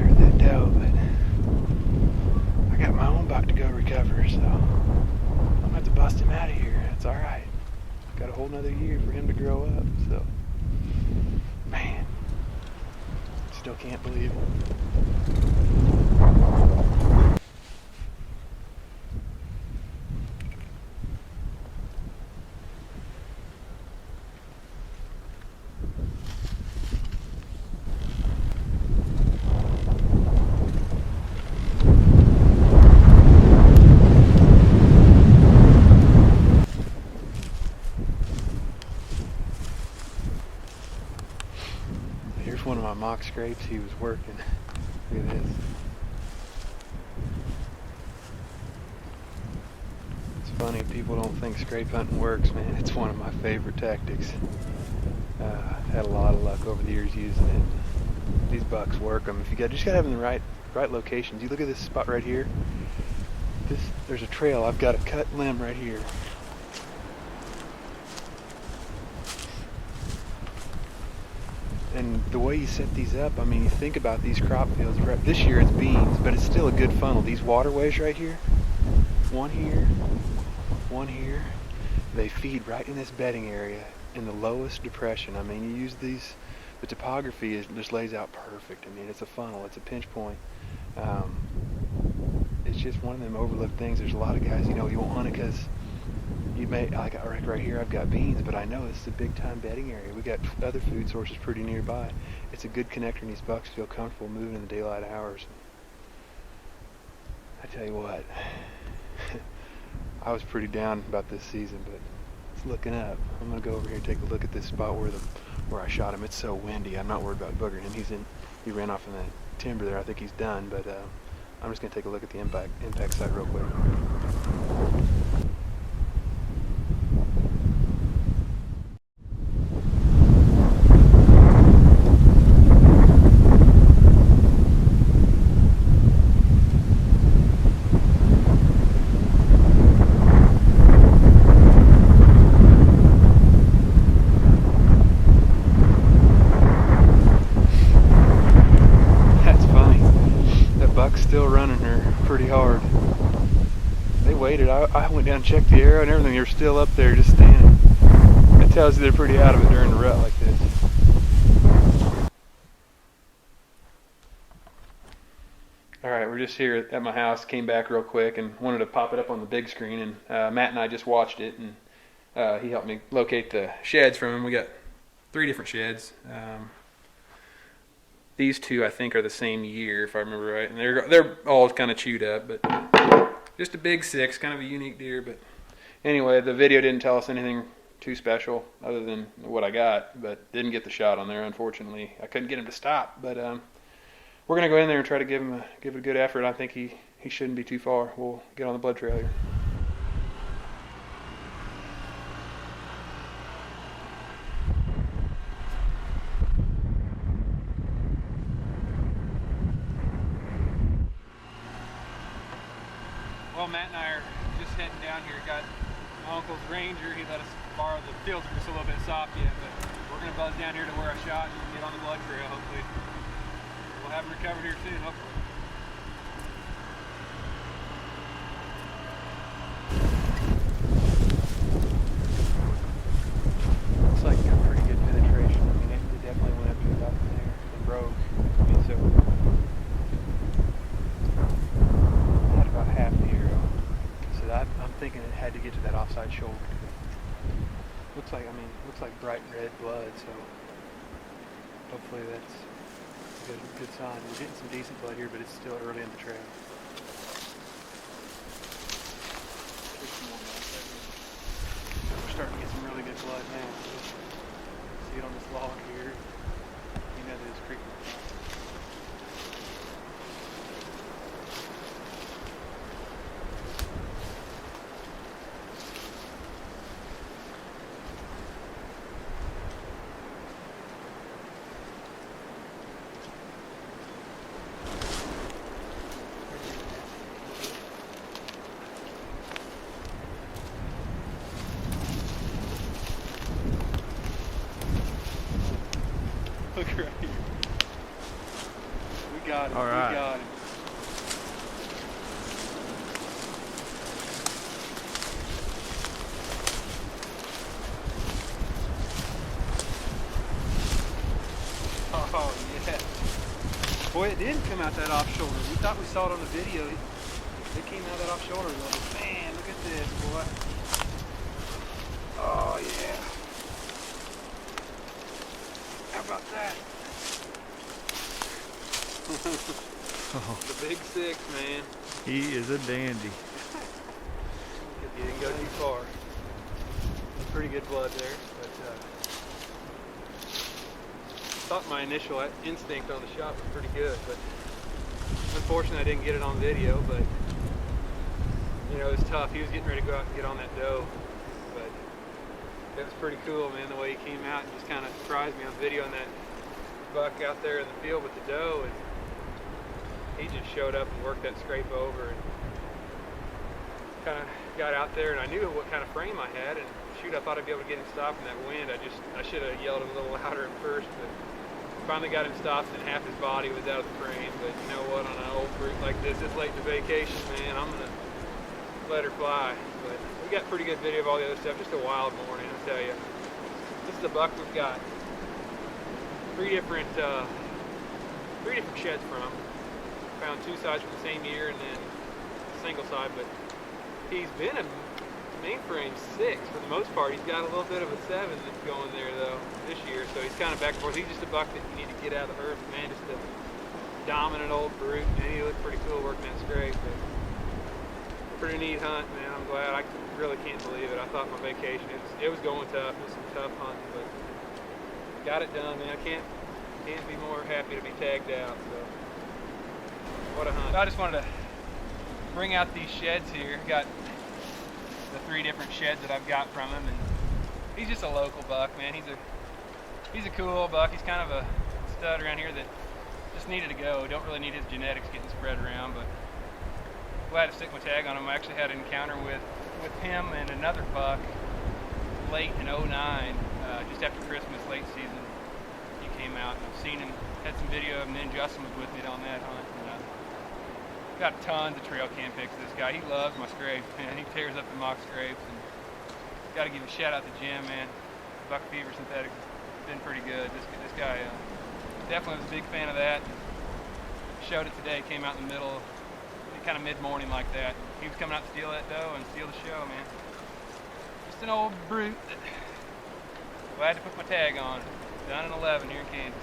unearth that doe, but I got my own buck to go recover, so I'm gonna have to bust him out of here. That's alright. Got a whole nother year for him to grow up, so man, still can't believe it. Here's one of my mock scrapes he was working. Look at this. It's funny, people don't think scrape hunting works, man. It's one of my favorite tactics. Had a lot of luck over the years using it. These bucks work them. If you just gotta have them in the right locations. You look at this spot right here. There's a trail. I've got a cut limb right here. And the way you set these up, I mean, you think about these crop fields. Right, this year it's beans, but it's still a good funnel. These waterways right here, one here, one here, they feed right in this bedding area in the lowest depression. I mean, you use these, the topography just lays out perfect. I mean, it's a funnel, it's a pinch point. It's just one of them overlooked things. There's a lot of guys, you won't hunt it because you may, like right here, I've got beans, but I know this is a big time bedding area. We got other food sources pretty nearby. It's a good connector, and these bucks feel comfortable moving in the daylight hours. I tell you what, I was pretty down about this season, but it's looking up. I'm gonna go over here and take a look at this spot where I shot him. It's so windy. I'm not worried about boogering him. He ran off in the timber there. I think he's done, but I'm just gonna take a look at the impact site real quick. Still running her pretty hard. They waited. I went down and checked the arrow and everything. They're still up there just standing. That tells you they're pretty out of it during the rut like this. Alright, we're just here at my house. Came back real quick and wanted to pop it up on the big screen, and Matt and I just watched it, and he helped me locate the sheds from him. We got 3 different sheds. These 2, I think, are the same year, if I remember right, and they're all kind of chewed up, but just a big 6, kind of a unique deer. But anyway, the video didn't tell us anything too special other than what I got, but didn't get the shot on there, unfortunately. I couldn't get him to stop, but we're gonna go in there and try to give it a good effort. I think he shouldn't be too far. We'll get on the blood trail here. Well, Matt and I are just heading down here. Got my uncle's Ranger. He let us borrow the fields. Are just a little bit soft yet, but we're going to buzz down here to where I shot and get on the blood trail, hopefully. We'll have him recovered here soon, hopefully. Looks like got pretty good penetration. I mean, it definitely went up to about there and broke. I mean, so had about half the arrow. So I'm thinking it had to get to that offside shoulder. Looks like bright red blood, so hopefully that's a good sign. We're getting some decent blood here, but it's still early in the trail. We're starting to get some really good blood now. See it on this log here. You know that it's creeping. Look right here. All right. We got him. Oh, yeah. Boy, it didn't come out that off shoulder. We thought we saw it on the video. It came out that off shoulder. Man, look at this, boy. Oh, yeah. How about that? The big 6, man. He is a dandy. He didn't go too far. Pretty good blood there, but thought my initial instinct on the shot was pretty good, but unfortunately I didn't get it on video. But you know, it was tough. He was getting ready to go out and get on that doe, but it was pretty cool, man, the way he came out and just kind of surprised me on video on that buck out there in the field with the doe, and he just showed up and worked that scrape over and kind of got out there, and I knew what kind of frame I had, and shoot, I thought I'd be able to get him stopped in that wind. I should have yelled him a little louder at first, but finally got him stopped and half his body was out of the frame. But you know what, on an old brute like this late to vacation, man, I'm gonna let her fly. But we got pretty good video of all the other stuff. Just a wild morning, I'll tell you. This is the buck we've got three different sheds from. Found 2 sides from the same year and then a single side, but he's been a mainframe 6 for the most part. He's got a little bit of a 7 that's going there though this year, so he's kind of back and forth. He's just a buck that you need to get out of the herd, man. Just a dominant old brute, man. He looked pretty cool working that scrape. But pretty neat hunt, man. I'm glad. I really can't believe it. I thought my vacation it was going tough. It was some tough hunting, but got it done, man. I can't be more happy to be tagged out. So what a hunt! I just wanted to bring out these sheds here. Got the 3 different sheds that I've got from him, and he's just a local buck, man. He's a cool buck. He's kind of a stud around here that just needed to go. Don't really need his genetics getting spread around, but glad to stick my tag on him. I actually had an encounter with him and another buck late in '09, just after Christmas, late season. He came out, and I've seen him, had some video of him, and then Justin was with me on that hunt. And, got tons of trail cam pics of this guy. He loves my scrapes, man. He tears up the mock scrapes. And got to give a shout out to Jim, man. Buck Fever Synthetics has been pretty good. This guy definitely was a big fan of that. Showed it today. Came out in the middle, kind of mid-morning like that. He was coming out to steal that doe and steal the show, man. Just an old brute that glad to put my tag on. Done in 11 here in Kansas.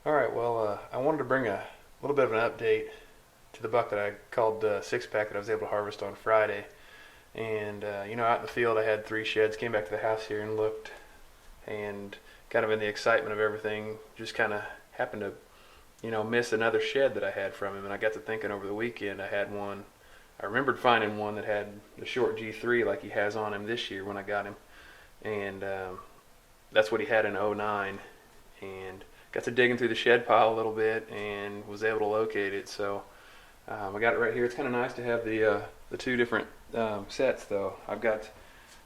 All right, well, I wanted to bring a little bit of an update to the buck that I called 6-pack that I was able to harvest on Friday. And, you know, out in the field I had 3 sheds, came back to the house here and looked, and kind of in the excitement of everything, just kind of happened to, you know, miss another shed that I had from him. And I got to thinking over the weekend, I remembered finding one that had the short G3 like he has on him this year when I got him. And that's what he had in '09. And got to digging through the shed pile a little bit and was able to locate it. So I got it right here. It's kind of nice to have the 2 different sets though. I've got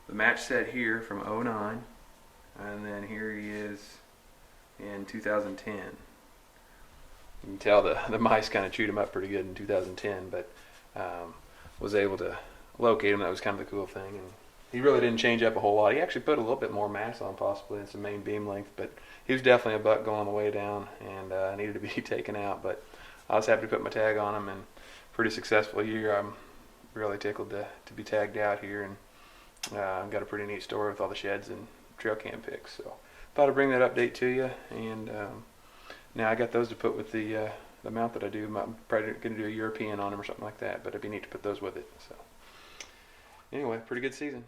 the match set here from '09, and then here he is in 2010. You can tell the mice kind of chewed him up pretty good in 2010, but was able to locate him. That was kind of the cool thing. And he really didn't change up a whole lot. He actually put a little bit more mass on possibly and some main beam length, but he was definitely a buck going the way down and needed to be taken out. But I was happy to put my tag on him, and pretty successful year. I'm really tickled to be tagged out here, and I've got a pretty neat story with all the sheds and trail cam pics. So thought I'd bring that update to you. And now I got those to put with the mount that I do. I'm probably going to do a European on them or something like that, but it'd be neat to put those with it. So anyway, pretty good season.